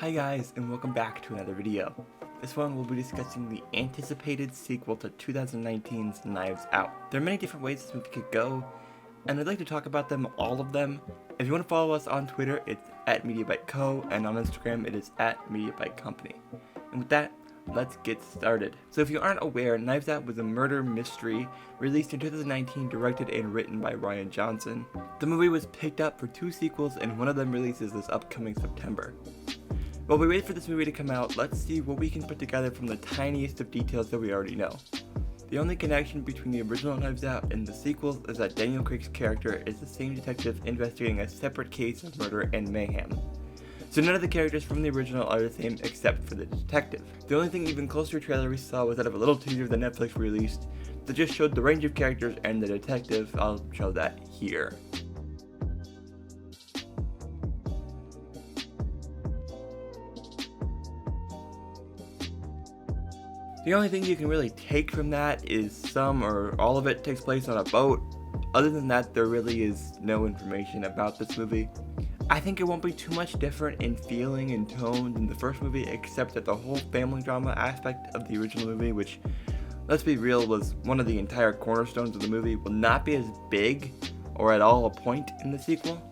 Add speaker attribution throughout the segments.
Speaker 1: Hi guys, and welcome back to another video. This one we'll be discussing the anticipated sequel to 2019's Knives Out. There are many different ways this movie could go, and I'd like to talk about them, all of them. If you want to follow us on Twitter, it's at MediaByte and on Instagram it is at MediaByte. And with that, let's get started. So if you aren't aware, Knives Out was a murder mystery released in 2019, directed and written by Rian Johnson. The movie was picked up for 2 sequels, and one of them releases this upcoming September. While we wait for this movie to come out, let's see what we can put together from the tiniest of details that we already know. The only connection between the original Knives Out and the sequels is that Daniel Craig's character is the same detective investigating a separate case of murder and mayhem. So none of the characters from the original are the same except for the detective. The only thing even closer to trailer we saw was that of a little teaser that Netflix released that just showed the range of characters and the detective. I'll show that here. The only thing you can really take from that is some or all of it takes place on a boat. Other than that, there really is no information about this movie. I think it won't be too much different in feeling and tone than the first movie, except that the whole family drama aspect of the original movie, which, let's be real, was one of the entire cornerstones of the movie, will not be as big or at all a point in the sequel.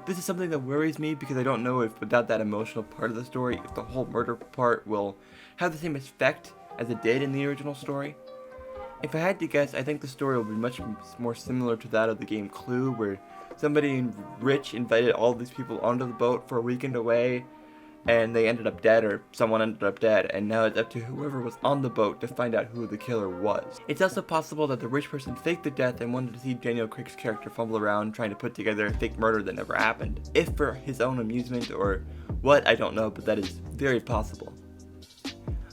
Speaker 1: This is something that worries me because I don't know if without that emotional part of the story, if the whole murder part will have the same effect as it did in the original story. If I had to guess, I think the story will be much more similar to that of the game Clue, where somebody rich invited all these people onto the boat for a weekend away, and they ended up dead, or someone ended up dead, and now it's up to whoever was on the boat to find out who the killer was. It's also possible that the rich person faked the death and wanted to see Daniel Craig's character fumble around trying to put together a fake murder that never happened. If for his own amusement or what, I don't know, but that is very possible.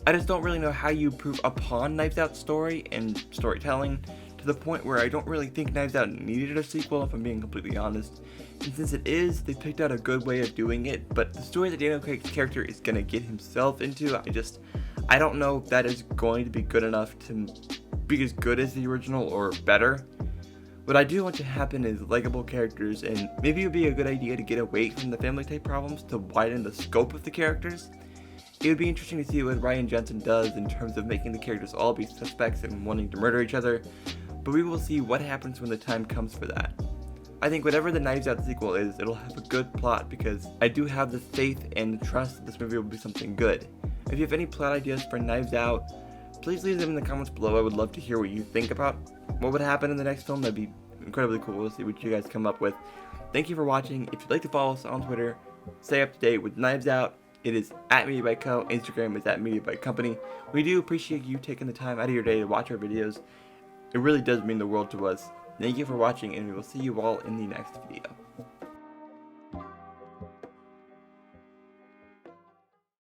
Speaker 1: I just don't really know how you improve upon Knives Out's story and storytelling to the point where I don't really think Knives Out needed a sequel, if I'm being completely honest. And since it is, they picked out a good way of doing it, but the story that Daniel Craig's character is going to get himself into, I don't know if that is going to be good enough to be as good as the original or better. What I do want to happen is likable characters, and maybe it would be a good idea to get away from the family type problems to widen the scope of the characters. It would be interesting to see what Rian Johnson does in terms of making the characters all be suspects and wanting to murder each other, but we will see what happens when the time comes for that. I think whatever the Knives Out sequel is, it'll have a good plot because I do have the faith and trust that this movie will be something good. If you have any plot ideas for Knives Out, please leave them in the comments below. I would love to hear what you think about what would happen in the next film. That'd be incredibly cool to see what you guys come up with. Thank you for watching. If you'd like to follow us on Twitter, stay up to date with Knives Out, it is at MediaByte. Instagram is at MediaByte. We do appreciate you taking the time out of your day to watch our videos. It really does mean the world to us. Thank you for watching, and we will see you all in the next video.